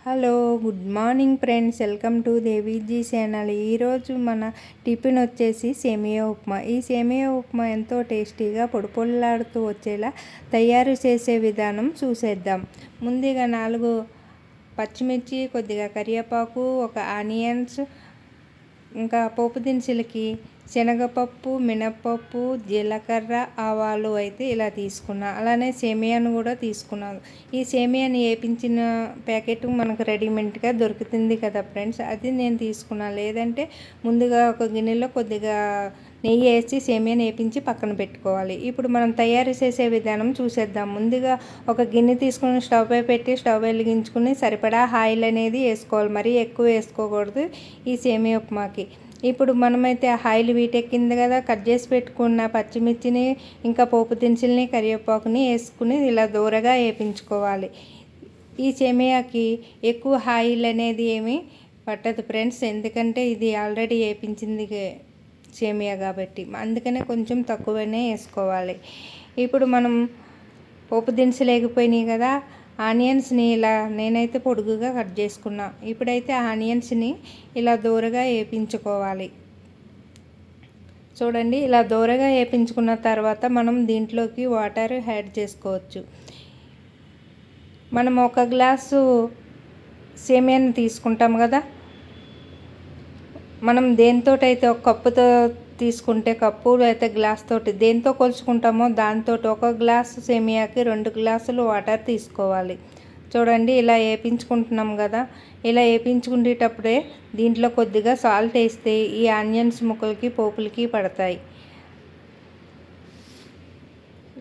Hello good morning friends, welcome to Deviji channel. ఈరోజు మన tiffin వచ్చేసి సేమియా ఉప్మా. ఈ సేమియా ఉప్మా ఎంతో టేస్టీగా పొడిపొడిలాడుతూ వచ్చేలా తయారు చేసే విధానం చూసేద్దాం. ముందుగా 4 పచ్చిమిర్చి, కొద్దిగా కరివేపాకు, ఒక ఆనియన్స్, ఇంకా పోపు దినుసులకి శనగపప్పు, మినప్పప్పు, జీలకర్ర, ఆవాలు అయితే ఇలా తీసుకున్నా. అలానే సేమియాను కూడా తీసుకున్నాను. ఈ సేమియాని వేయించిన ప్యాకెట్ మనకు రెడీమేడ్గా దొరుకుతుంది కదా ఫ్రెండ్స్, అది నేను తీసుకున్నాను. లేదంటే ముందుగా ఒక గిన్నెలో కొద్దిగా నెయ్యి వేసి సేమియాని వేయించి పక్కన పెట్టుకోవాలి. ఇప్పుడు మనం తయారు చేసే విధానం చూసేద్దాం. ముందుగా ఒక గిన్నె తీసుకుని స్టవ్ పై పెట్టి స్టవ్ వెలిగించుకుని సరిపడా ఆయిల్ అనేది వేసుకోవాలి. మరీ ఎక్కువ వేసుకోకూడదు ఈ సేమియా ఉప్మాకి. ఇప్పుడు మనమైతే ఆయిల్ వీటెక్కింది కదా, కట్ చేసి పెట్టుకున్న పచ్చిమిర్చిని, ఇంకా పోపు దినుసుల్ని, కరివేపాకుని వేసుకుని ఇలా దూరగా వేయించుకోవాలి. ఈ సేమియాకి ఎక్కువ ఆయిల్ అనేది ఏమీ పట్టదు ఫ్రెండ్స్, ఎందుకంటే ఇది ఆల్రెడీ వేయించింది సేమియా కాబట్టి, అందుకనే కొంచెం తక్కువనే వేసుకోవాలి. ఇప్పుడు మనం పోపు దినుసులు వేగిపోయినాయి కదా, ఆనియన్స్ని ఇలా నేనైతే పొడుగుగా కట్ చేసుకున్నా. ఇప్పుడైతే ఆనియన్స్ని ఇలా దూరగా వేయించుకోవాలి. చూడండి, ఇలా దూరగా వేయించుకున్న తర్వాత మనం దీంట్లోకి వాటర్ యాడ్ చేసుకోవచ్చు. మనం 1 గ్లాసు సేమియాని తీసుకుంటాం కదా, మనం దేనితోటైతే ఒక కప్పుతో తీసుకుంటే కప్పు, అయితే గ్లాస్ తోటి దేంతో కొలుచుకుంటామో దాంతో 1 గ్లాసు సేమియాకి 2 గ్లాసులు వాటర్ తీసుకోవాలి. చూడండి, ఇలా వేయించుకుంటున్నాం కదా, ఇలా వేయించుకునేటప్పుడే దీంట్లో కొద్దిగా సాల్ట్ వేస్తే ఈ ఆనియన్స్ ముక్కలకి, పోపులకి పడతాయి.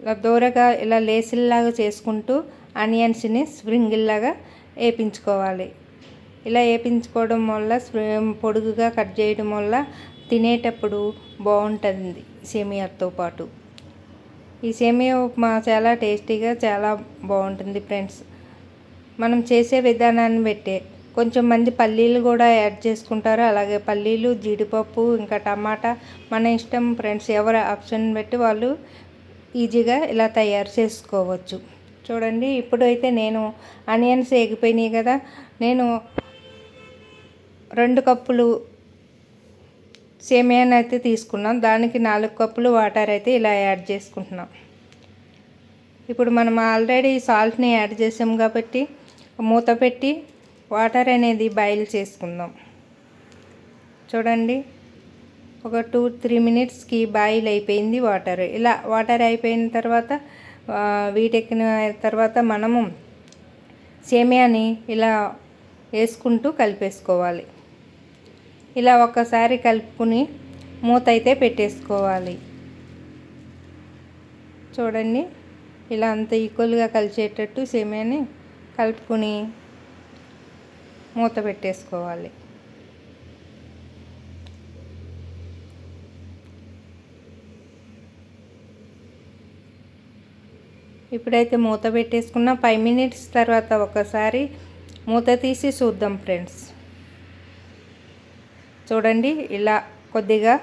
ఇలా దూరగా ఇలా లేసిల్లాగా చేసుకుంటూ ఆనియన్స్ని స్ప్రింగిల్లాగా వేయించుకోవాలి. ఇలా వేయించుకోవడం వల్ల పొడుగుగా కట్ చేయడం వల్ల తినేటప్పుడు బాగుంటుంది సేమియాతో పాటు. ఈ సేమియా ఉప్మా చాలా టేస్టీగా చాలా బాగుంటుంది ఫ్రెండ్స్. మనం చేసే విధానాన్ని బట్టే కొంచెం మంది పల్లీలు కూడా యాడ్ చేసుకుంటారు. అలాగే పల్లీలు, జీడిపప్పు, ఇంకా టమాటా మన ఇష్టం ఫ్రెండ్స్. ఎవరి ఆప్షన్ బట్టి వాళ్ళు ఈజీగా ఇలా తయారు చేసుకోవచ్చు. చూడండి, ఇప్పుడైతే నేను ఆనియన్స్ వేగిపోయినాయి కదా, నేను 2 కప్పులు సేమియాని అయితే తీసుకున్నాం. దానికి 4 కప్పులు వాటర్ అయితే ఇలా యాడ్ చేసుకుంటున్నాం. ఇప్పుడు మనం ఆల్రెడీ సాల్ట్ని యాడ్ చేసాం కాబట్టి మూత పెట్టి వాటర్ అనేది బాయిల్ చేసుకుందాం. చూడండి, ఒక 2-3 మినిట్స్కి బాయిల్ అయిపోయింది వాటర్. ఇలా వాటర్ అయిపోయిన తర్వాత వీటెక్కిన తర్వాత మనము సేమియాని ఇలా వేసుకుంటూ కలిపేసుకోవాలి. ఇలా ఒక్కసారి కలుపుకుని మూత అయితే పెట్టేసుకోవాలి. చూడండి, ఇలా అంత ఈక్వల్గా కలిసేటట్టు సేమియాని కలుపుకుని మూత పెట్టేసుకోవాలి. ఇప్పుడైతే మూత పెట్టేసుకున్న 5 మినిట్స్ తర్వాత ఒకసారి మూత తీసి చూద్దాం ఫ్రెండ్స్. చూడండి, ఇలా కొద్దిగా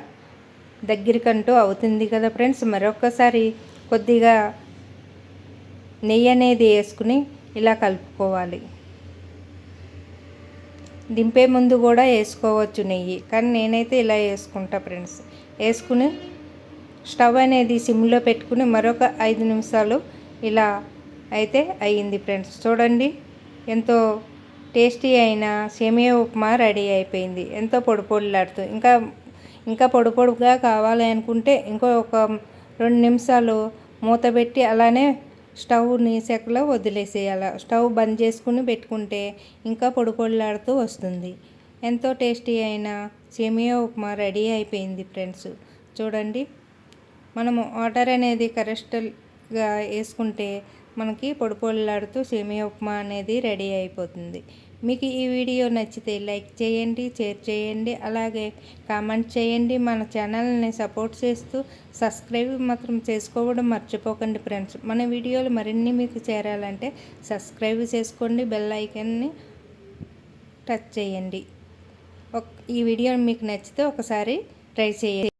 దగ్గరికంటూ అవుతుంది కదా ఫ్రెండ్స్. మరొకసారి కొద్దిగా నెయ్యి అనేది వేసుకుని ఇలా కలుపుకోవాలి. దింపే ముందు కూడా వేసుకోవచ్చు నెయ్యి, కానీ నేనైతే ఇలా వేసుకుంటా ఫ్రెండ్స్. వేసుకుని స్టవ్ అనేది సిమ్లో పెట్టుకుని మరొక 5 నిమిషాలు ఇలా అయితే అయ్యింది ఫ్రెండ్స్. చూడండి, ఎంతో టేస్టీ అయిన సేమియా ఉప్మా రెడీ అయిపోయింది. ఎంతో పొడి పొడిలాడుతూ, ఇంకా పొడి పొడిగా కావాలి అనుకుంటే ఒక 2 నిమిషాలు మూత పెట్టి అలానే స్టవ్ని సెకలో వదిలేసేయాలి. స్టవ్ బంద్ చేసుకుని పెట్టుకుంటే ఇంకా పొడి పొడిలాడుతూ వస్తుంది. ఎంతో టేస్టీ అయిన సేమియా ఉప్మా రెడీ అయిపోయింది ఫ్రెండ్స్. చూడండి, మనము వాటర్ అనేది కరెక్ట్గా వేసుకుంటే మనకి పొడి పొడిలాడుతూ సేమియా ఉప్మా అనేది రెడీ అయిపోతుంది. మీకు ఈ వీడియో నచ్చితే లైక్ చేయండి, షేర్ చేయండి, అలాగే కామెంట్ చేయండి. మన ఛానల్ని సపోర్ట్ చేస్తూ సబ్స్క్రైబ్ మాత్రం చేసుకోవడం మర్చిపోకండి ఫ్రెండ్స్. మన వీడియోలు మరిన్ని మీకు చేరాలంటే సబ్స్క్రైబ్ చేసుకోండి, బెల్ ఐకాన్ని టచ్ చేయండి. ఈ వీడియో మీకు నచ్చితే ఒకసారి ట్రై చేయండి.